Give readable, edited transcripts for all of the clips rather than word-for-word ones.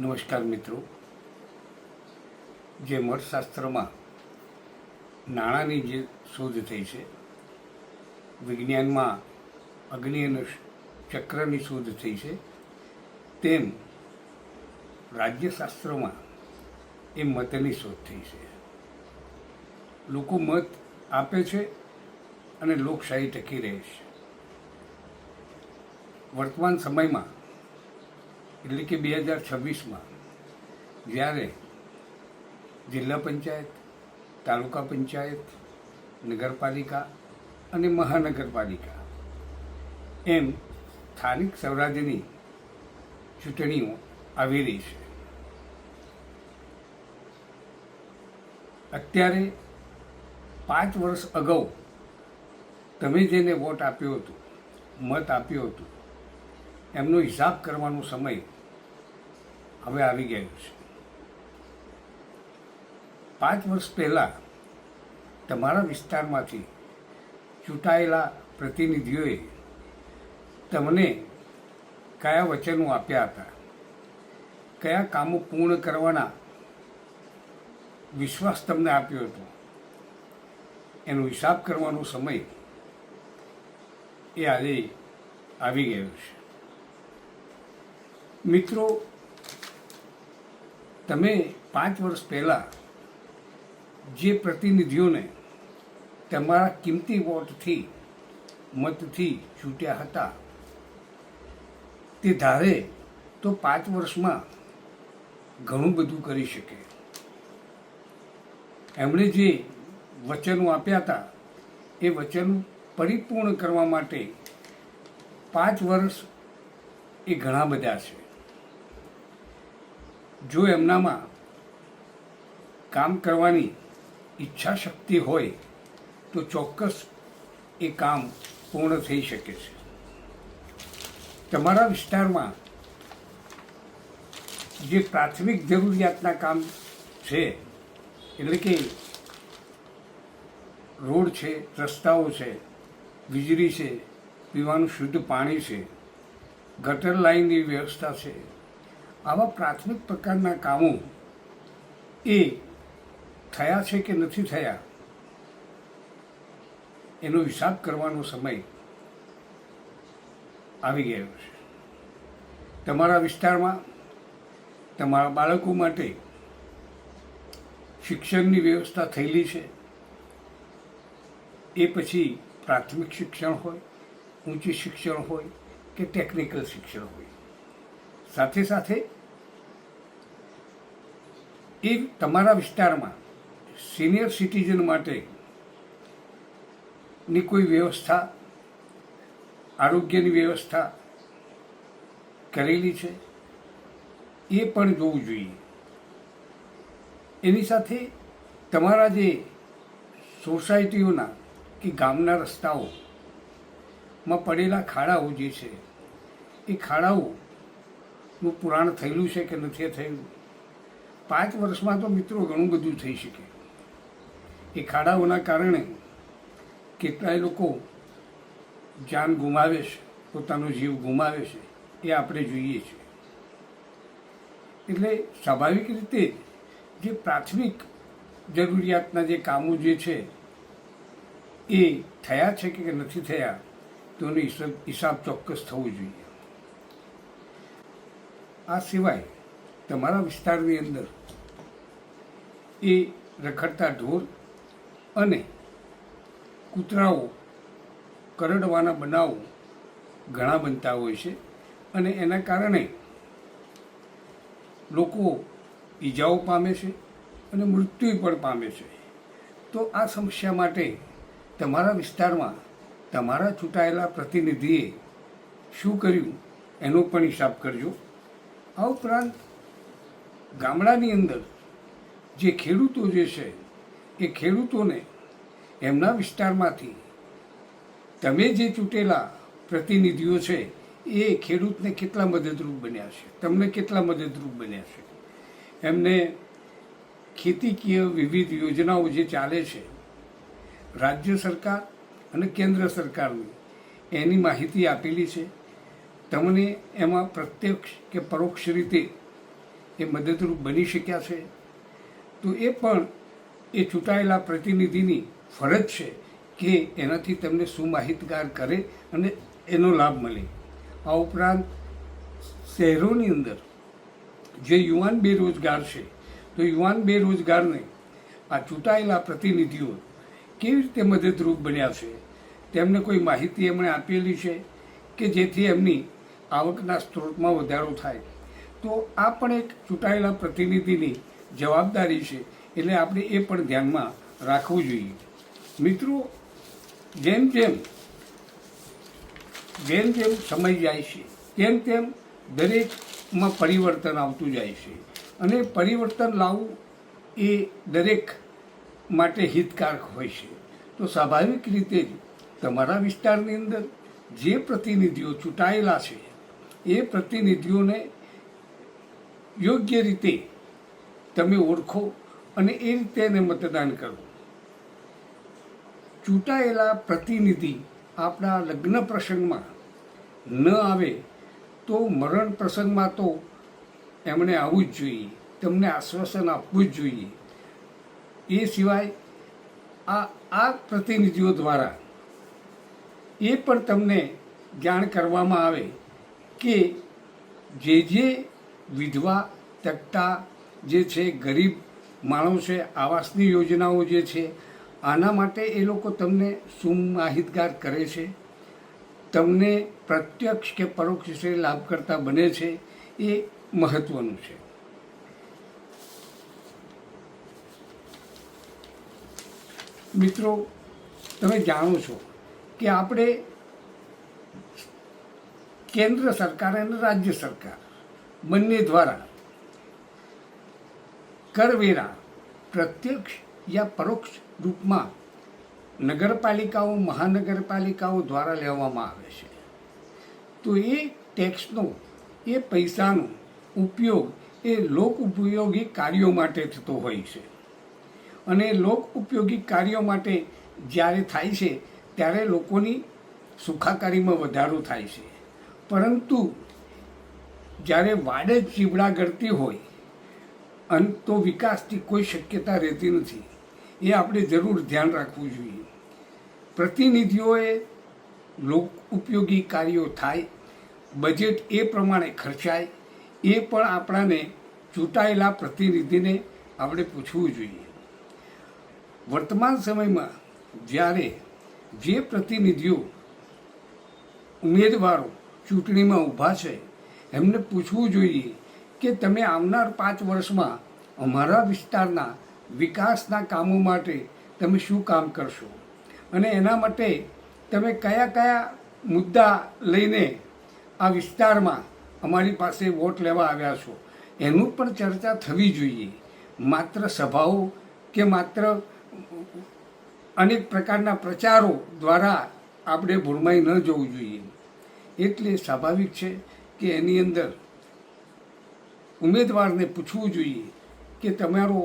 નમસ્કાર મિત્રો, જે અર્થશાસ્ત્રમાં નાણાંની જે શોધ થઈ છે, વિજ્ઞાનમાં અગ્નિ અને ચક્રની શોધ થઈ છે, તેમ રાજ્યશાસ્ત્રમાં એ મતની શોધ થઈ છે. લોકો મત આપે છે અને લોકશાહી ટકી રહે છે. વર્તમાન સમયમાં એટલે કે 2026માં જ્યારે જિલ્લા પંચાયત, તાલુકા પંચાયત, નગરપાલિકા અને મહાનગરપાલિકા એમ સ્થાનિક સ્વરાજ્યની ચૂંટણીઓ આવી રહી છે. અત્યારે 5 વર્ષ અગાઉ તમે જેને વોટ આપ્યો હતો, મત આપ્યો હતો, એમનો હિસાબ કરવાનો સમય હવે આવી ગયો છે. 5 વર્ષ પહેલાં તમારા વિસ્તારમાંથી ચૂંટાયેલા પ્રતિનિધિઓએ તમને કયા વચનો આપ્યા હતા, કયા કામો પૂર્ણ કરવાના વિશ્વાસ તમને આપ્યો હતો, એનો હિસાબ કરવાનો સમય એ આજે આવી ગયો છે. મિત્રો, તમે 5 વર્ષ પહેલાં જે પ્રતિનિધિઓને તમારા કિંમતી વોટથી, મતથી ચૂંટ્યા હતા, તે ધારે તો 5 વર્ષમાં ઘણું બધું કરી શકે. એમણે જે વચનો આપ્યા હતા એ વચનો પરિપૂર્ણ કરવા માટે 5 વર્ષ એ ઘણા બધા છે. જો એમનામાં કામ કરવાની ઈચ્છા શક્તિ હોય તો ચોક્કસ એ કામ પૂર્ણ થઈ શકે છે. તમારા વિસ્તારમાં જે પ્રાથમિક જરૂરિયાતના કામ છે, એટલે કે રોડ છે, રસ્તાઓ છે, વીજળી છે, પીવાનું શુદ્ધ પાણી છે, ગટર લાઇનની વ્યવસ્થા છે, આવા પ્રાથમિક પ્રકારના કામો એ થયા છે કે નથી થયા એનો હિસાબ કરવાનો સમય આવી ગયો છે. તમારા વિસ્તારમાં તમારા બાળકો માટે શિક્ષણની વ્યવસ્થા થયેલી છે. એ પછી પ્રાથમિક શિક્ષણ હોય, ઊંચી શિક્ષણ હોય કે ટેકનિકલ શિક્ષણ હોય. સાથે સાથે એ તમારા વિસ્તારમાં સિનિયર સિટીઝન માટેની કોઈ વ્યવસ્થા, આરોગ્યની વ્યવસ્થા કરેલી છે, એ પણ જોવું જોઈએ. એની સાથે તમારા જે સોસાયટીઓના કે ગામના રસ્તાઓમાં પડેલા ખાડાઓ જે છે, એ ખાડાઓનું પુરાણ થયેલું છે કે નથી થયેલું. 5 વર્ષમાં તો મિત્રો ઘણું બધું થઈ શકે. એ ખાડાઓના કારણે કેટલાય લોકો જાન ગુમાવે છે, પોતાનો જીવ ગુમાવે છે, એ આપણે જોઈએ છીએ. એટલે સ્વાભાવિક રીતે જે પ્રાથમિક જરૂરિયાતના જે કામો જે છે એ થયા છે કે નથી થયા તો એનો હિસાબ ચોક્કસ થવો જોઈએ. આ સિવાય તમારા વિસ્તારની અંદર એ રખડતા ઢોર અને કૂતરાઓ કરડવાના બનાવો ઘણા બનતા હોય છે અને એના કારણે લોકો ઈજાઓ પામે છે અને મૃત્યુ પણ પામે છે. તો આ સમસ્યા માટે તમારા વિસ્તારમાં તમારા ચૂંટાયેલા પ્રતિનિધિએ શું કર્યું એનો પણ હિસાબ કરજો. આ ઉપરાંત ગામડાની અંદર જે ખેડૂતો જે છે એ ખેડૂતોને એમના વિસ્તારમાંથી તમે જે ચૂંટેલા પ્રતિનિધિઓ છે એ ખેડૂતને કેટલા મદદરૂપ બન્યા છે, તમને કેટલા મદદરૂપ બન્યા છે, એમને ખેતીકીય વિવિધ યોજનાઓ જે ચાલે છે રાજ્ય સરકાર અને કેન્દ્ર સરકારની, એની માહિતી આપેલી છે. તમને એમાં પ્રત્યક્ષ કે પરોક્ષ રીતે એ મદદરૂપ બની શક્યા છે. તો એ પણ એ ચૂંટાયેલા પ્રતિનિધિની ફરજ છે કે એનાથી તમને સુમાહિતગાર કરે અને એનો લાભ મળે. આ ઉપરાંત શહેરોની અંદર જે યુવાન બેરોજગાર છે, તો યુવાન બેરોજગારને આ ચૂંટાયેલા પ્રતિનિધિઓ કેવી રીતે મદદરૂપ બન્યા છે, તેમને કોઈ માહિતી એમણે આપેલી છે કે જેથી એમની આવકના સ્ત્રોતમાં વધારો થાય. તો આ પણ એક ચૂંટાયેલા પ્રતિનિધિની જવાબદારી છે, એટલે આપણે એ પણ ધ્યાનમાં રાખવું જોઈએ. મિત્રો, જેમ જેમ સમય જાય છે તેમ દરેકમાં પરિવર્તન આવતું જાય છે, અને પરિવર્તન લાવવું એ દરેક માટે હિતકારક હોય છે. તો સ્વાભાવિક રીતે જ તમારા વિસ્તારની અંદર જે પ્રતિનિધિઓ ચૂંટાયેલા છે એ પ્રતિનિધિઓને યોગ્ય રીતે તમે ઓળખો અને એ રીતે એને મતદાન કરો. ચૂંટાયેલા પ્રતિનિધિ આપણા લગ્ન પ્રસંગમાં ન આવે તો મરણ પ્રસંગમાં તો એમણે આવવું જ જોઈએ, તમને આશ્વાસન આપવું જ જોઈએ. એ સિવાય આ પ્રતિનિધિઓ દ્વારા એ પણ તમને જાણ કરવામાં આવે કે જે વિધવા તકતા જે છે, ગરીબ માણસો છે, આવાસની યોજનાઓ જે છે, આના માટે એ લોકો તમને સુમાહિતગાર કરે છે, તમને પ્રત્યક્ષ કે પરોક્ષ રીતે લાભકર્તા બને છે. એ મહત્વનું છે. મિત્રો, તમે જાણો છો કે આપણે કેન્દ્ર સરકાર અને રાજ્ય સરકાર બંને દ્વારા કરવેરા પ્રત્યક્ષ યા પરોક્ષ રૂપમાં નગરપાલિકાઓ, મહાનગરપાલિકાઓ દ્વારા લેવામાં આવે છે. તો એ ટેક્સનો, એ પૈસાનો ઉપયોગ એ લોક ઉપયોગી કાર્યો માટે થતો હોય છે, અને લોક ઉપયોગી કાર્યો માટે જ્યારે થાય છે ત્યારે લોકોની સુખાકારીમાં વધારો થાય છે. પરંતુ જ્યારે વાડે જ ચીવડા ગળતી હોય અને તો વિકાસની કોઈ શક્યતા રહેતી નથી. એ આપણે જરૂર ધ્યાન રાખવું જોઈએ. પ્રતિનિધિઓએ લોક ઉપયોગી કાર્યો થાય, બજેટ એ પ્રમાણે ખર્ચાય, એ પણ આપણાને ચૂંટાયેલા પ્રતિનિધિને આપણે પૂછવું જોઈએ. વર્તમાન સમયમાં જ્યારે જે પ્રતિનિધિઓ ઉમેદવારો ચૂંટણીમાં ઊભા છે એમને પૂછવું જોઈએ કે તમે આવનાર 5 વર્ષમાં અમારા વિસ્તારના વિકાસના કામો માટે તમે શું કામ કરશો, અને એના માટે તમે કયા કયા મુદ્દા લઈને આ વિસ્તારમાં અમારી પાસે વોટ લેવા આવ્યા છો, એનું પણ ચર્ચા થવી જોઈએ. માત્ર સભાઓ કે માત્ર અનેક પ્રકારના પ્રચારો દ્વારા આપણે ભૂરમાઈ ન જવું જોઈએ. એટલે સ્વાભાવિક છે કે એની અંદર ઉમેદવારને પૂછવું જોઈએ કે તમારો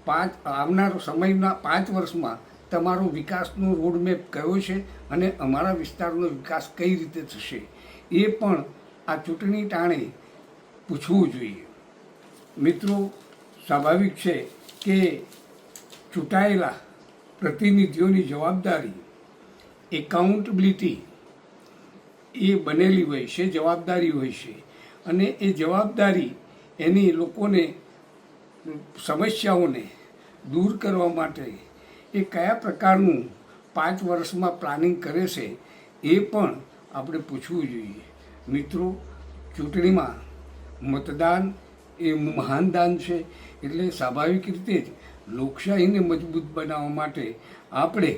આવનારો સમયના 5 વર્ષમાં તમારો વિકાસનો રોડમેપ કયો છે અને અમારા વિસ્તારનો વિકાસ કઈ રીતે થશે, એ પણ આ ચૂંટણી ટાણે પૂછવું જોઈએ. મિત્રો, સ્વાભાવિક છે કે ચૂંટાયેલા પ્રતિનિધિઓની જવાબદારી, એકાઉન્ટેબિલિટી એ બનેલી હોય છે, જવાબદારી હોય છે, અને એ જવાબદારી એની લોકોને સમસ્યાઓને દૂર કરવા માટે એ કયા પ્રકારનું 5 વર્ષમાં પ્લાનિંગ કરે છે એ પણ આપણે પૂછવું જોઈએ. મિત્રો, ચૂંટણીમાં મતદાન એ મહાન દાન છે, એટલે સ્વાભાવિક રીતે જ લોકશાહીને મજબૂત બનાવવા માટે આપણે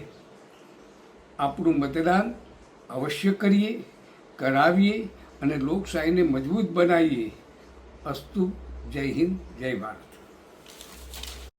આપણું મતદાન અવશ્ય કરાવીએ અને લોકશાહીને મજબૂત બનાવીએ. અસ્તુ. જય હિન્દ, જય ભારત.